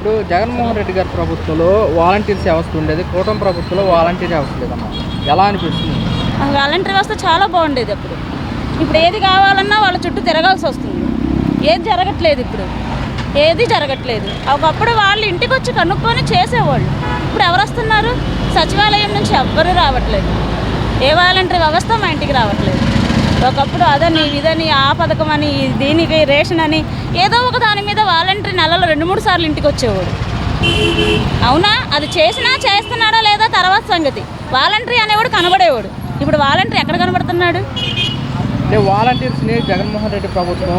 ఇప్పుడు జగన్మోహన్ రెడ్డి గారి ప్రభుత్వంలో వాలంటీర్ వ్యవస్థ ఉండేది, కూటమి ప్రభుత్వంలో వాలంటీర్ వ్యవస్థ లేదమ్మా, ఎలా అనిపిస్తుంది? వాలంటీర్ వ్యవస్థ చాలా బాగుండేది అప్పుడు. ఇప్పుడు ఏది కావాలన్నా వాళ్ళ చుట్టూ తిరగాల్సి వస్తుంది. ఏది జరగట్లేదు, ఇప్పుడు ఏది జరగట్లేదు. ఒకప్పుడు వాళ్ళు ఇంటికి వచ్చి కనుక్కొని చేసేవాళ్ళు. ఇప్పుడు ఎవరు వస్తున్నారు? సచివాలయం నుంచి ఎవ్వరూ రావట్లేదు. ఏ వాలంటీర్ వ్యవస్థ మా ఇంటికి రావట్లేదు. ఒకప్పుడు అదని ఇదని ఆ పథకం అని దీనికి రేషన్ అని ఏదో ఒక దాని మీద వాలంటీర్ నెలలో 2-3 సార్లు ఇంటికి వచ్చేవాడు. అవునా? అది చేస్తున్నాడా లేదా తర్వాత సంగతి. వాలంటీర్ అనేవాడు కనబడేవాడు. ఇప్పుడు వాలంటీర్ ఎక్కడ కనబడుతున్నాడు? అంటే వాలంటీర్స్ని జగన్మోహన్ రెడ్డి ప్రభుత్వం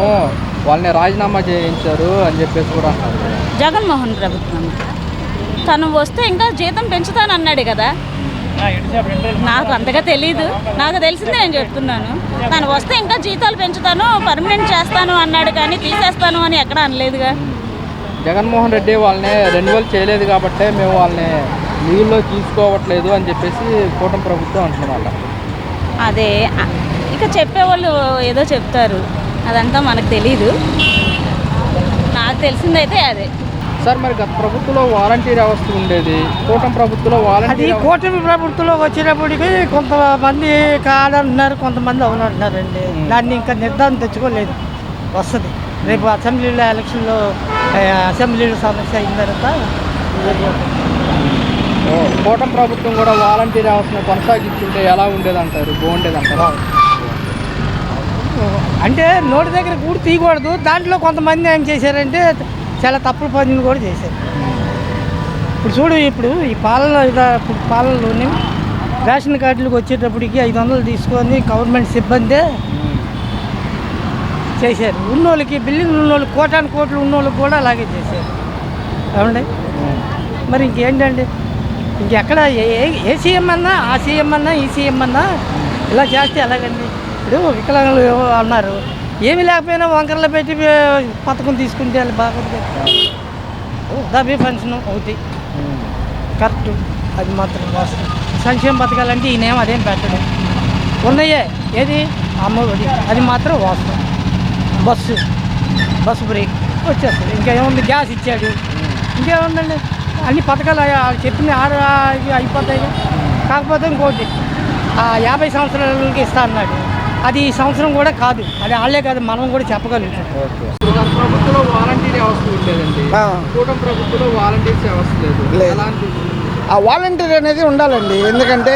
వాళ్ళని రాజీనామా చేయించారు అని చెప్పేసి కూడా అంటారు. జగన్మోహన్ ప్రభుత్వం తను వస్తే ఇంకా జీతం పెంచుతానన్నాడు కదా. నాకు అంతగా తెలీదు, నాకు తెలిసిందే నేను చెప్తున్నాను. తను వస్తే ఇంకా జీతాలు పెంచుతాను, పర్మనెంట్ చేస్తాను అన్నాడు, కానీ తీసేస్తాను అని ఎక్కడ అనలేదుగా. జగన్మోహన్ రెడ్డి వాళ్ళని రెన్యువల్ చేయలేదు కాబట్టే మేము వాళ్ళని లీవ్లో తీసుకోవట్లేదు అని చెప్పేసి కూటమి ప్రభుత్వం అంటున్నారు. అదే ఇక చెప్పేవాళ్ళు ఏదో చెప్తారు, అదంతా మనకు తెలీదు. నాకు తెలిసిందైతే అదే. సార్, మరి గత ప్రభుత్వంలో వాలంటీర్ వ్యవస్థ ఉండేది, కూటమి ప్రభుత్వంలో కూటమి ప్రభుత్వంలో వచ్చేటప్పటికి కొంతమంది కాదంటున్నారు, కొంతమంది అవునంటున్నారండి. దాన్ని ఇంకా నిర్ధారణ తెచ్చుకోలేదు. వస్తుంది రేపు అసెంబ్లీలో ఎలక్షన్లో అసెంబ్లీలో సమస్య అయిన తర్వాత కూటమి ప్రభుత్వం కూడా వాలంటీర్ వ్యవస్థను కొనసాగించుంటే ఎలా ఉండేదంటారు? బాగుండేదంటారా? అంటే నోటి దగ్గర కూడా తీయకూడదు. దాంట్లో కొంతమంది ఏం చేశారంటే చాలా తప్పుడు పనులు కూడా చేశారు. ఇప్పుడు చూడు, ఇప్పుడు ఈ పాలనలోని రేషన్ కార్డులకు వచ్చేటప్పటికి 500 తీసుకొని గవర్నమెంట్ సిబ్బంది చేశారు. ఉన్నోళ్ళకి బిల్డింగ్లు ఉన్నోళ్ళకి కోట్లు ఉన్నోళ్ళకి కూడా అలాగే చేశారు. ఏమండి? మరి ఇంకేంటండి, ఇంకెక్కడ ఏ సీఎం అన్నా, ఆ సీఎం అన్నా, ఈ సీఎం అన్నా ఇలా చేస్తే ఎలాగండి? ఇప్పుడు వికలాంగులు అన్నారు, ఏమి లేకపోయినా వంకరలు పెట్టి పథకం తీసుకుంటే వాళ్ళు బాగుంది. వృద్ధాప్య పెన్షన్ ఒకటి కరెక్ట్, అది మాత్రం వాస్తవం. సంక్షేమ పథకాలంటే ఈయనేం అదేం పెట్టడం ఉన్నాయే. ఏది అమ్మఒడి, అది మాత్రం వాస్తవం. బస్సు బ్రేక్ వచ్చేస్తుంది. ఇంకేముంది, గ్యాస్ ఇచ్చాడు, ఇంకేముందండి. అన్ని పథకాలు చెప్పిన అయిపోతాయి. కాకపోతే ఇంకోటి 50 సంవత్సరాలకి ఇస్తా అన్నాడు, అది ఈ సంవత్సరం కూడా కాదు. అది వాళ్ళే కాదు, మనం కూడా చెప్పగలుగుతాం. ప్రభుత్వంలో వాలంటీర్ వ్యవస్థ ఉండేదండి, కూటమి ప్రభుత్వంలో వాలంటీర్ వ్యవస్థ లేదు. ఆ వాలంటీర్ అనేది ఉండాలండి. ఎందుకంటే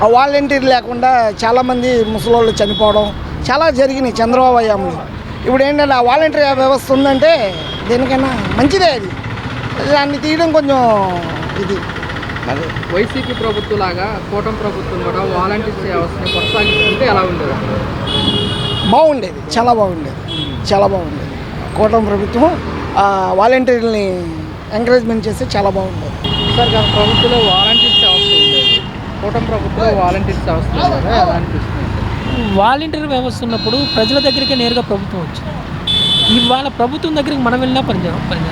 ఆ వాలంటీర్ లేకుండా చాలామంది ముసలోళ్ళు చనిపోవడం చాలా జరిగినాయి చంద్రబాబు హయాంలో. ఇప్పుడు ఏంటంటే ఆ వాలంటీర్ వ్యవస్థ ఉందంటే దేనికైనా మంచిదే. అది దాన్ని తీయడం కొంచెం ఇది. అదే వైసీపీ ప్రభుత్వం లాగా కూటమి ప్రభుత్వం కూడా వాలంటీర్ వ్యవస్థని కొనసాగిస్తుంటే ఎలా ఉండేది? బాగుండేది, చాలా బాగుండేది. కూటమి ప్రభుత్వం వాలంటీర్ని ఎంకరేజ్మెంట్ చేస్తే చాలా బాగుండేది. సార్, గత ప్రభుత్వంలో వాలంటీర్ వ్యవస్థ ఉండేది, కూటమి ప్రభుత్వంలో వాలంటీర్ వ్యవస్థ ఎలా అనిపిస్తుంది? వాలంటీర్ వ్యవస్థ ఉన్నప్పుడు ప్రజల దగ్గరికి నేరుగా ప్రభుత్వం వచ్చింది. ఇవాళ ప్రభుత్వం దగ్గరికి మనం వెళ్ళినా పనిచేయాలి.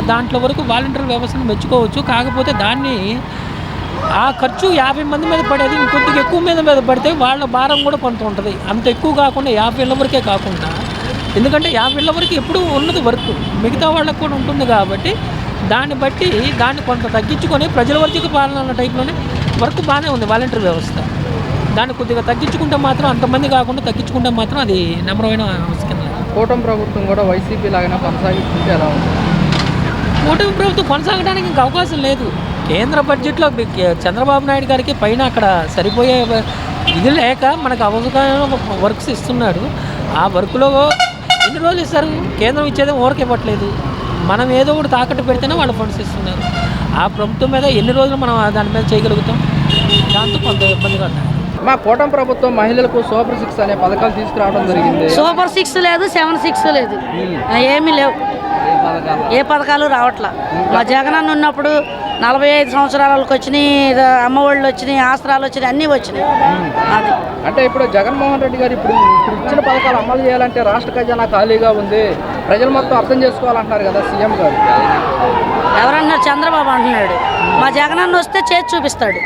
దాంట్లో వరకు వాలంటీర్ వ్యవస్థను మెచ్చుకోవచ్చు. కాకపోతే దాన్ని ఆ ఖర్చు 50 మంది మీద పడేది ఇంకొద్దిగా ఎక్కువ మీద పడితే వాళ్ళ భారం కూడా కొంత ఉంటుంది. అంత ఎక్కువ కాకుండా 50 ఇళ్ళ వరకే కాకుండా, ఎందుకంటే 50 ఇళ్ళ వరకు ఎప్పుడు ఉన్నది వర్క్, మిగతా వాళ్ళకు కూడా ఉంటుంది. కాబట్టి దాన్ని బట్టి దాన్ని కొంత తగ్గించుకొని ప్రజల వరకు పాలన అన్న టైప్లోనే వర్క్ బాగానే ఉంది వాలంటీర్ వ్యవస్థ. దాన్ని కొద్దిగా తగ్గించుకుంటే మాత్రం, అంతమంది కాకుండా తగ్గించుకుంటే మాత్రం అది నెంబర్ వ్యవస్థ కింద. కూటమి ప్రభుత్వం కూడా వైసీపీ లాగానే కొనసాగిస్తుంటే ఎలా ఉంది? కూటమి ప్రభుత్వం కొనసాగడానికి ఇంకా అవకాశం లేదు. కేంద్ర బడ్జెట్లో చంద్రబాబు నాయుడు గారికి పైన అక్కడ సరిపోయే ఇది లేక మనకు అవసరమైన వర్క్స్ ఇస్తున్నాడు. ఆ వర్క్లో ఎన్ని రోజులు ఇస్తారు? కేంద్రం ఇచ్చేది ఊరికి ఇవ్వట్లేదు. మనం ఏదో ఒకటి తాకట్టు పెడితేనే వాళ్ళు ఫండ్స్ ఇస్తున్నారు. ఆ ప్రభుత్వం మీద ఎన్ని రోజులు మనం దాని మీద చేయగలుగుతాం? దాంతో కొంత ఇబ్బందిగా ఉంది. మా కూటమి ప్రభుత్వం మహిళలకు సూపర్ 6 అనే పథకాలు తీసుకురావడం జరిగింది. సూపర్ 6 లేదు, 7-6 లేదు, ఏమీ లేవు. ఏ పథకాలు రావట్లా. మా జగనన్న ఉన్నప్పుడు 45 సంవత్సరాల వాళ్ళకి వచ్చినాయి, అమ్మఒళ్ళు వచ్చినాయి, ఆసరాలు వచ్చినాయి, అన్నీ వచ్చినాయి. అది అంటే ఇప్పుడు జగన్మోహన్ రెడ్డి గారు ఇప్పుడు ఇచ్చిన పథకాలు అమలు చేయాలంటే రాష్ట్ర ఖజానా ఖాళీగా ఉంది, ప్రజలు మొత్తం అర్థం చేసుకోవాలంటున్నారు కదా సీఎం గారు. ఎవరన్నారు? చంద్రబాబు అంటున్నాడు. మా జగనన్న వస్తే చేసి చూపిస్తాడు.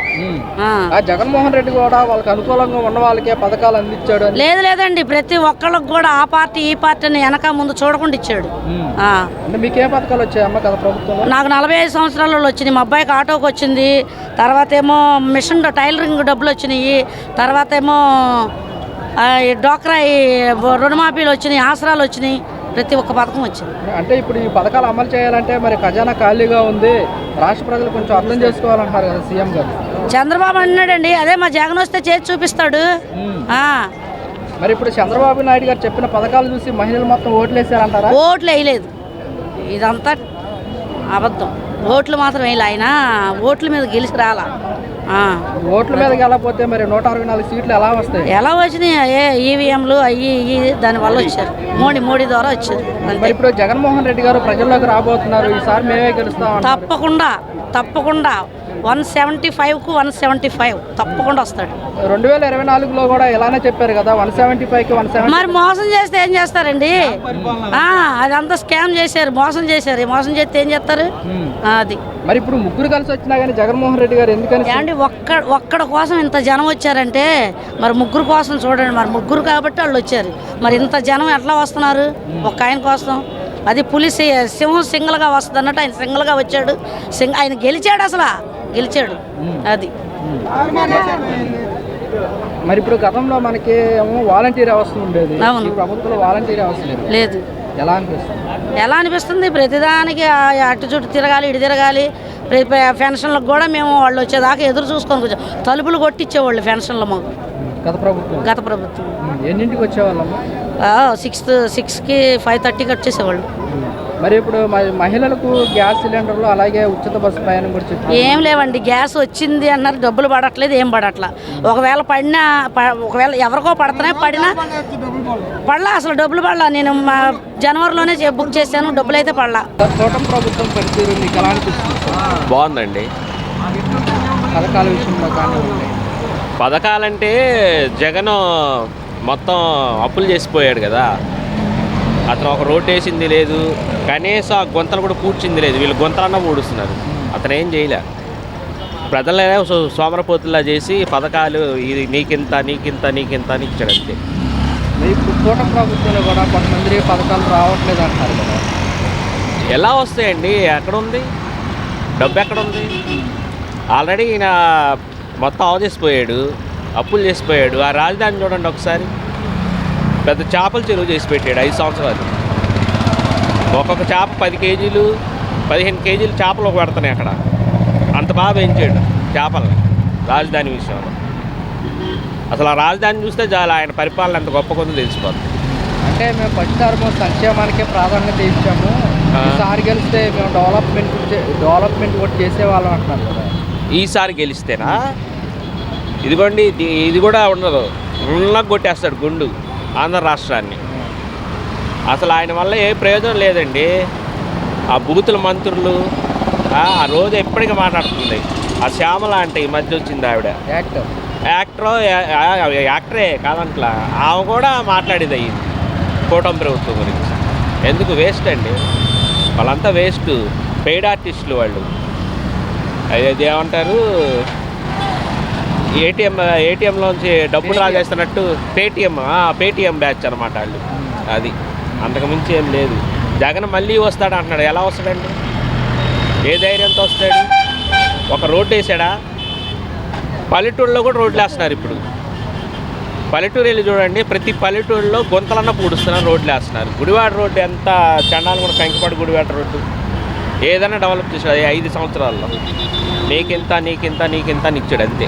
ఆ జగన్మోహన్ రెడ్డి కూడా వాళ్ళకి అనుకూలంగా ఉన్న వాళ్ళకే పథకాలు అందించాడు అని. లేదండి, ప్రతి ఒక్కళ్ళకి కూడా ఆ పార్టీ ఈ పార్టీ అని వెనక ముందు చూడకుండా ఇచ్చాడు. అంటే మీకే పథకాలు వచ్చాయమ్మా కదా ప్రభుత్వంలో? నాకు 45 సంవత్సరాలలో వచ్చినాయి. మా అబ్బాయికి ఆటోకి వచ్చింది. తర్వాత ఏమో మిషన్ టైలరింగ్ డబ్బులు వచ్చినాయి. తర్వాత ఏమో డోక్రా రుణమాఫీలు వచ్చినాయి, ఆసరాలు వచ్చినాయి. ప్రతి ఒక్క పథకం వచ్చింది. అంటే ఇప్పుడు ఈ పథకాలు అమలు చేయాలంటే మరి ఖజానా ఖాళీగా ఉంది, రాష్ట్ర ప్రజలు కొంచెం అర్థం చేసుకోవాలంటారు కదా సీఎం గారు. చంద్రబాబు అన్నాడండి, అదే మా జగన్ వస్తే చేసి చూపిస్తాడు. మరి ఇప్పుడు చంద్రబాబు నాయుడు గారు చెప్పిన పథకాలు చూసి మహిళలు మొత్తం ఓట్లు వేసారంటారా? ఓట్లు వేయలేదు, ఇదంతా అబద్ధం. ఓట్లు మాత్రం వేయలే. ఆయన ఓట్ల మీద గెలిచి రాలా. ఓట్ల మీద గెలకపోతే మరి 164 సీట్లు ఎలా వస్తాయి? ఎలా వచ్చినాయి? ఈవీఎంలు అయ్యి దానివల్ల వచ్చారు. మోడీ ద్వారా వచ్చారు. మరి ఇప్పుడు జగన్మోహన్ రెడ్డి గారు ప్రజల్లోకి రాబోతున్నారు, ఈసారి మేమే గెలుస్తాం. తప్పకుండా 175కు 175 తప్పకుండా వస్తాడు. 2024లో కూడా ఇలానే చెప్పారు కదా, 175కి 170. మరి మోసం చేస్తే ఏం చేస్తారండి? అదంతా స్కామ్ చేశారు, మోసం చేశారు. మోసం చేస్తే ఏం చేస్తారు? అది మరి ఇప్పుడు ముగ్గురు కలిసి వచ్చినా కానీ జగన్మోహన్ రెడ్డి గారు ఎందుకని ఏమండి ఒక్కడ కోసం ఇంత జనం వచ్చారంటే మరి ముగ్గురు కోసం చూడండి. మరి ముగ్గురు కాబట్టి వాళ్ళు వచ్చారు. మరి ఇంత జనం ఎట్లా వస్తున్నారు? ఒక్క ఆయన కోసం. అది పులి సింహం సింగల్గా వస్తుంది అన్నట్టు ఆయన సింగల్గా వచ్చాడు. ఆయన గెలిచాడు, అసలు గెలిచాడు. అది మరి ఇప్పుడు గతంలో మనకి ఏమో వాలంటీర్ వ్యవస్థ ఉండేది, ప్రభుత్వంలో వాలంటీర్ వ్యవస్థ లేదు. ఎలా అనిపిస్తుంది? ప్రతిదానికి అటు చుట్టూ తిరగాలి, ఇటు తిరగాలి. పెన్షన్లకు కూడా మేము వాళ్ళు వచ్చేదాకా ఎదురు చూసుకొని కూర్చో, తలుపులు కొట్టించేవాళ్ళు పెన్షన్లు మాకు గత ప్రభుత్వం. ఎన్నింటికి వచ్చేవాళ్ళమ్మా? 6కి 5:30కి వచ్చేసేవాళ్ళు. మరి ఇప్పుడు మహిళలకు గ్యాస్ సిలిండర్లు అలాగే ఉచిత బస్సు ప్రయాణం కూడా చెప్పారు. ఏం లేవండి, గ్యాస్ వచ్చింది అన్నారు, డబ్బులు పడట్లేదు, ఏం పడట్లా. ఒకవేళ ఎవరికో పడుతున్నాయి, పడలా, అసలు డబ్బులు పడలా. నేను జనవరిలోనే బుక్ చేశాను, డబ్బులు అయితే పడలా. కూటమి ప్రభుత్వం పనితీరు మీకు ఎలా అనిపిస్తుంది? బాగుందండి. పథకాల విషయంలో కానివ్వండి. పథకాలంటే జగన్ మొత్తం అప్పులు చేసిపోయాడు కదా. అతను ఒక రోడ్డు వేసింది లేదు, కనీసం ఆ గుంతలు కూడా పూడ్చింది లేదు. వీళ్ళు గుంతలన్నా పూడుస్తున్నారు, అతను ఏం చేయలే. ప్రజలనే సోమరపోతుల్లా చేసి పథకాలు ఇది నీకింత నీకింత నీకింత అని ఇచ్చాడు అంతే. ఇప్పుడు కూటమి ప్రభుత్వంలో కూడా కొంతమంది పథకాలు రావట్లేదు అంటారు కదా. ఎలా వస్తాయండి? ఎక్కడుంది డబ్బు? ఎక్కడుంది? ఆల్రెడీ ఈయన మొత్తం ఆవచేసిపోయాడు, అప్పులు చేసిపోయాడు. ఆ రాజధాని చూడండి ఒకసారి, పెద్ద చేపల చెరువు చేసి పెట్టాడు 5 సంవత్సరాలు. ఒక్కొక్క చేప 10 కేజీలు 15 కేజీలు చేపలు పెడుతున్నాయి అక్కడ. అంత బాగా పెంచాడు చేపలని రాజధాని విషయంలో. అసలు ఆ రాజధాని చూస్తే చాలా ఆయన పరిపాలన ఎంత గొప్ప కొందో తెలిసిపోతుంది. అంటే మేము పచ్చిదారము సంక్షేమానికే ప్రాధాన్యత ఇచ్చాము, ఈసారి గెలిస్తే మేము డెవలప్మెంట్ కూడా చేసేవాళ్ళం అంటున్నారు కదా. ఈసారి గెలిస్తేనా? ఇదిగోండి, ఇది కూడా ఉండదు, గుండ్లకు కొట్టేస్తాడు గుండు ఆంధ్ర రాష్ట్రాన్ని. అసలు ఆయన వల్ల ఏ ప్రయోజనం లేదండి. ఆ బూతుల మంత్రులు ఆ రోజు ఎప్పటికీ మాట్లాడుతుంది. ఆ శ్యామల అంటే ఈ మధ్య వచ్చింది ఆవిడ, యాక్టరే కాదంట్లా, ఆమె కూడా మాట్లాడేది అయ్యింది కూటమి ప్రభుత్వం గురించి. ఎందుకు? వేస్ట్ అండి, వాళ్ళంతా వేస్ట్, పెయిడ్ ఆర్టిస్టులు వాళ్ళు. అది ఏమంటారు, ఏటీఎంలోంచి డబ్బులు రాజేస్తున్నట్టు పేటీఎం బ్యాచ్ అనమాట వాళ్ళు. అది అంతకుమించి ఏం లేదు. జగన్ మళ్ళీ వస్తాడు అంటున్నాడు. ఎలా వస్తాడండి? ఏ ధైర్యంతో వస్తాడు? ఒక రోడ్డు వేసాడా? పల్లెటూళ్ళలో కూడా రోడ్లు వేస్తున్నారు ఇప్పుడు. పల్లెటూరు వెళ్ళి చూడండి, ప్రతి పల్లెటూరులో గుంతలన్నా పూడుస్తున్నారు, రోడ్లు వేస్తున్నారు. గుడివాడ రోడ్డు ఎంత చండాలు కూడా, కంకిపాడు గుడివాడ రోడ్డు ఏదైనా డెవలప్ చేశాడు 5 సంవత్సరాల్లో. నీకింత నీకింత నీకింత నిచ్చాడు అంతే.